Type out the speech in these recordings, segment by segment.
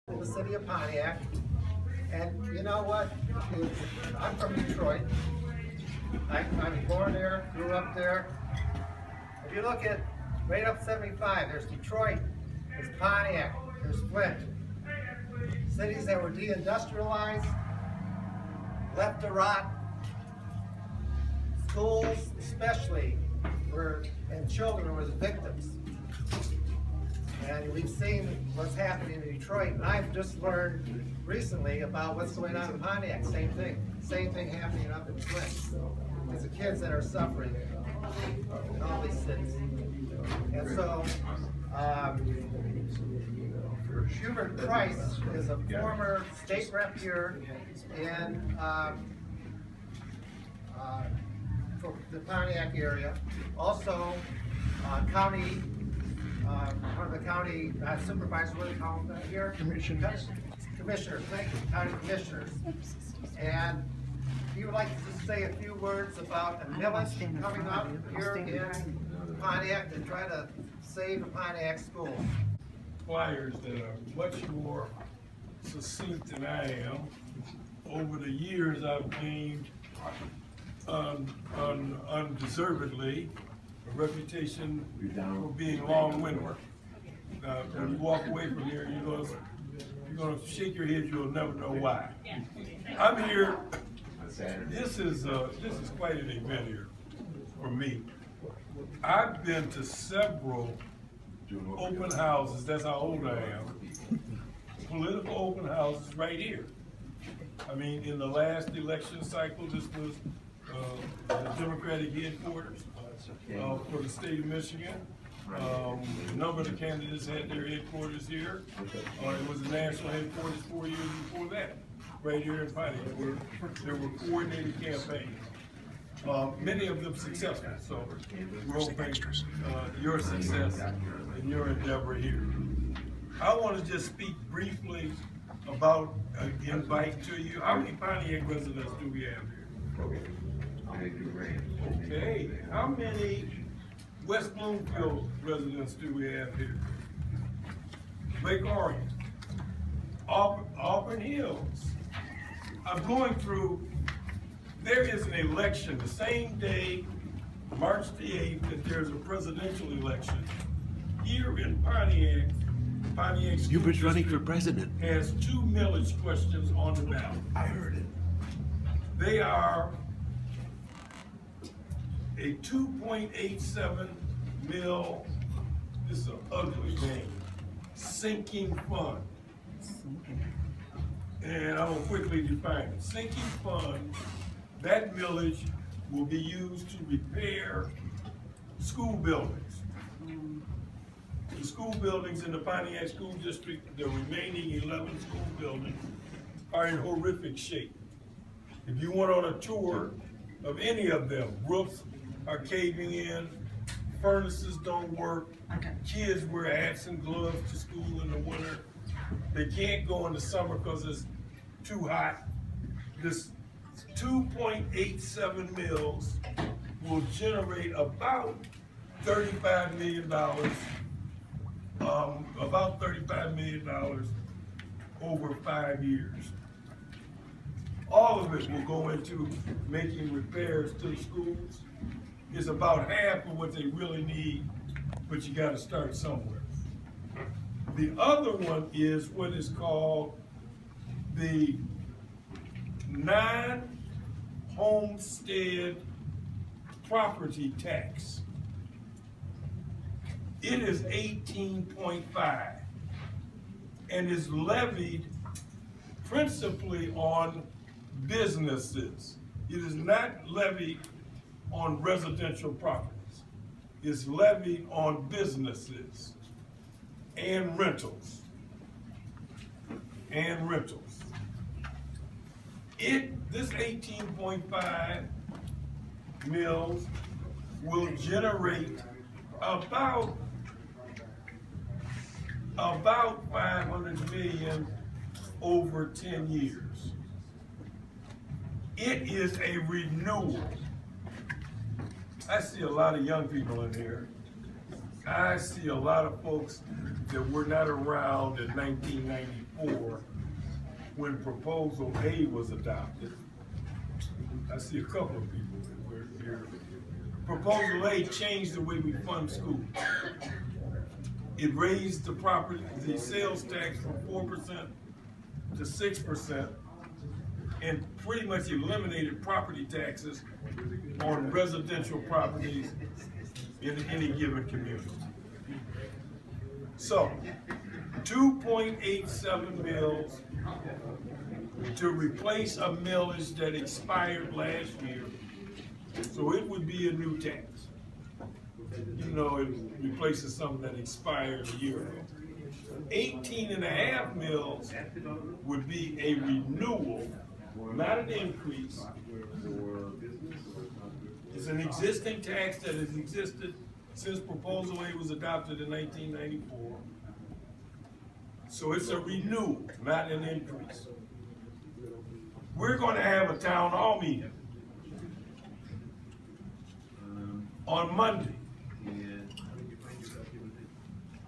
in the city of Pontiac. And you know what? I'm from Detroit. I was born there, grew up there. If you look at right up 75, there's Detroit, there's Pontiac, there's Flint. Cities that were deindustrialized, left to rot. Schools especially and children were the victims. And we've seen what's happening in Detroit, and I've just learned recently about what's going on in Pontiac. Same thing happening up in Flint. It's the kids that are suffering in all these cities. And so, Hubert Price is a former state rep here in for the Pontiac area. Also, county. One of the county supervisors, what do they call them here? Commissioners, thank you, county commissioners. And he would like to just say a few words about a millage coming up here in Pontiac to try to save the Pontiac schools. Flyers that are much more succinct than I am. Over the years, I've gained undeservedly a reputation for being long-winded. When you walk away from here, you're gonna shake your head. You'll never know why. I'm here. This is quite an event here for me. I've been to several open houses. That's how old I am. Political open houses right here. I mean, in the last election cycle, this was the Democratic headquarters for the state of Michigan. A number of the candidates had their headquarters here. It was the national headquarters 4 years before that, right here in Pontiac. There were coordinated campaigns, many of them successful. So we're hoping your success and your endeavor here. I want to just speak briefly about an invite to you. How many Pontiac residents do we have here? Okay, how many West Bloomfield residents do we have here? Lake Orion, Auburn Hills. I'm going through, there is an election the same day, March the 8th, that there's a presidential election here in Pontiac. Pontiac School Hubert's running for District president. has 2 millage questions on the ballot. I heard it. They are a 2.87 mil, this is an ugly name, sinking fund. And I'm gonna quickly define it. Sinking fund, that millage will be used to repair school buildings. The school buildings in the Pontiac School District, the remaining 11 school buildings, are in horrific shape. If you went on a tour of any of them, roofs are caving in, furnaces don't work, kids wear hats and gloves to school in the winter. They can't go in the summer because it's too hot. This 2.87 mils will generate about $35 million, over 5 years. All of it will go into making repairs to the schools. It's about half of what they really need, but you gotta start somewhere. The other one is what is called the Non-Homestead Property Tax. It is 18.5 and is levied principally on businesses. It is not levied on residential properties. It's levied on businesses and rentals. This 18.5 mils will generate about 500 million over 10 years. It is a renewal. I see a lot of young people in here. I see a lot of folks that were not around in 1994. 1994, when Proposal A was adopted. I see a couple of people that were here. Proposal A changed the way we fund schools. It raised the sales tax from 4% to 6%, and pretty much eliminated property taxes on residential properties in any given community. So, 2.87 mills to replace a millage that expired last year. So it would be a new tax. You know, it replaces something that expired a year ago. 18.5 mills would be a renewal, not an increase. It's an existing tax that has existed since Proposal A was adopted in 1994. So it's a renewal, not an increase. We're going to have a town hall meeting on Monday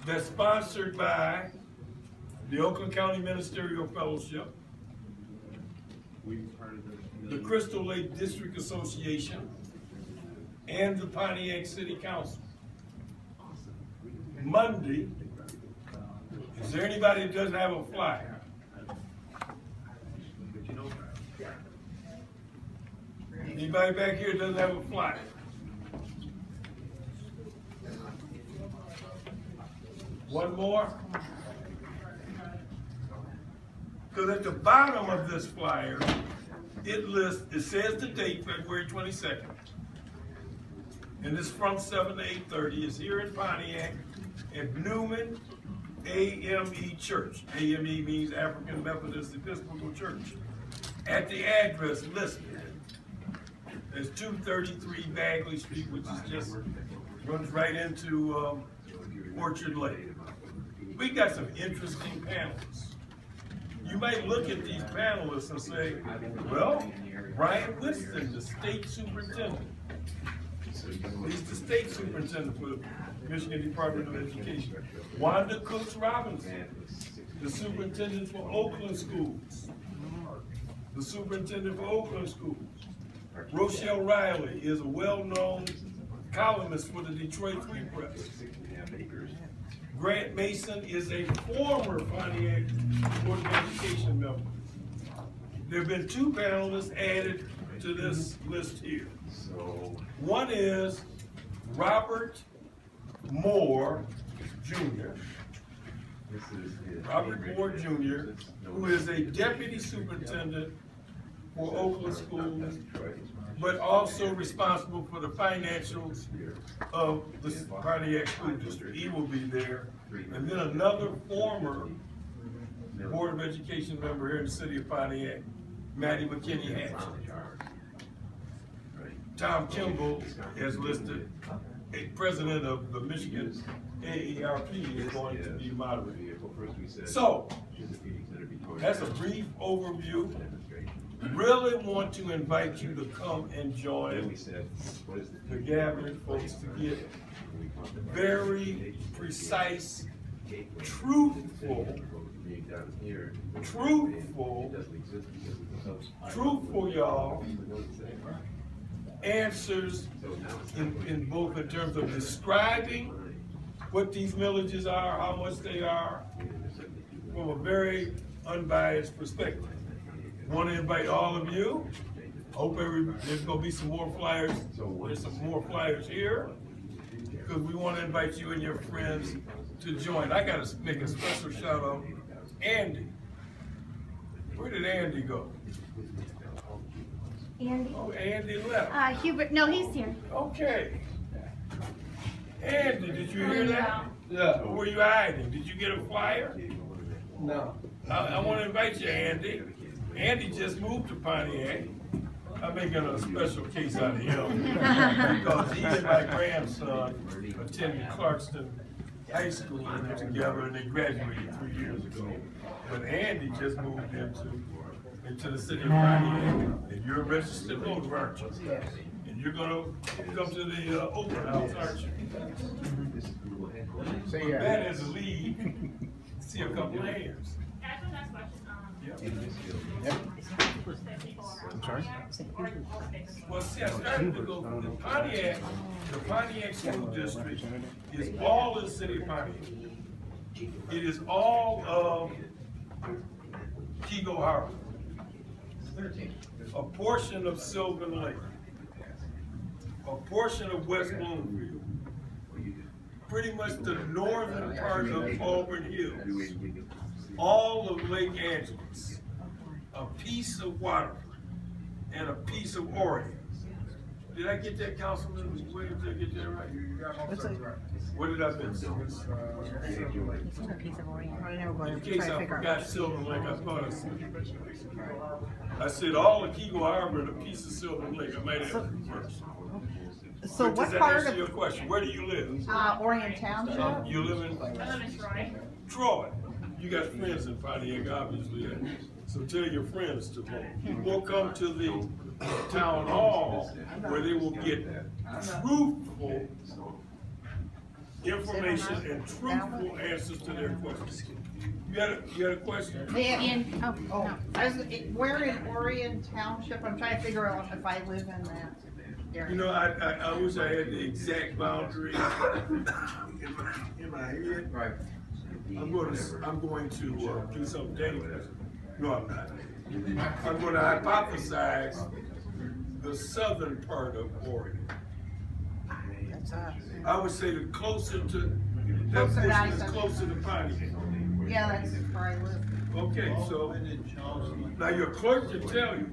that's sponsored by the Oakland County Ministerial Fellowship, the Crystal Lake District Association, and the Pontiac City Council. Monday, is there anybody that doesn't have a flyer? Anybody back here that doesn't have a flyer? One more? Because at the bottom of this flyer, it says the date, February 22nd. And it's from 7 to 8:30. It's here in Pontiac at Newman AME Church. AME means African Methodist Episcopal Church. At the address listed, there's 233 Bagley Street, which is just runs right into Orchard Lake. We got some interesting panelists. You might look at these panelists and say, well, Brian Winston, the state superintendent. He's the state superintendent for the Michigan Department of Education. Wanda Cooks Robinson, the superintendent for Oakland Schools. The superintendent for Oakland Schools. Rochelle Riley is a well-known columnist for the Detroit Free Press. Grant Mason is a former Pontiac Board of Education member. There have been two panelists added to this list here. One is Robert Moore Jr. Robert Moore Jr., who is a deputy superintendent for Oakland Schools, but also responsible for the financials of the Pontiac School District. He will be there. And then another former Board of Education member here in the city of Pontiac, Matty McKinney-Hatch. Tom Kimball has listed a president of the Michigan AARP is going to be moderator. So, that's a brief overview. Really want to invite you to come and join the gathering, folks, to get very precise, truthful, y'all, answers in both in terms of describing what these millages are, how much they are, from a very unbiased perspective. I want to invite all of you. Hope there's going to be some more flyers. There's some more flyers here because we want to invite you and your friends to join. I got to make a special shout out. Andy. Where did Andy go? Andy? Oh, Andy left. Hubert, no, he's here. Okay. Andy, did you hear that? Yeah. Or were you hiding? Did you get a flyer? No. I want to invite you, Andy. Andy just moved to Pontiac. I'm making a special case out of him because he and my grandson attended Clarkston High School together and they graduated 3 years ago. But Andy just moved into the city of Pontiac, and you're a registered voter, aren't you? And you're gonna come to the open house, aren't you? Say That is a lead. See a couple of hands. ask a question? I'm sorry? Well, see, I started to go, the Pontiac School District is all in the city of Pontiac. It is all of Keego Harbor. A portion of Sylvan Lake. A portion of West Bloomfield. Pretty much the northern part of Auburn Hills. All of Lake Angeles. A piece of Waterford. And a piece of Oregon. Did I get that, Councilman Williams? Did I get that right? You got most of it right. What did I miss? In case I forgot Silver Lake, I thought I said all of Keego Harbor and a piece of Silver Lake. I might have it first. So Does what that part answer of, your question? Where do you live? Orient Township? You live in I live in Troy. Troy. You got friends in Pontiac, obviously. So tell your friends to vote. Or come to the town hall where they will get truthful information and truthful answers to their questions. You got a question? Where in Orient Township? I'm trying to figure out if I live in that area. You know, I wish I had the exact boundary in my head. Right. I'm going to do something dangerous. No, I'm not. I'm going to hypothesize the southern part of Oregon. That's I would say the closer to, that Closer to portion is I-70. closer to Pontiac. yeah, that's where I live. Okay, so, now your clerk can tell you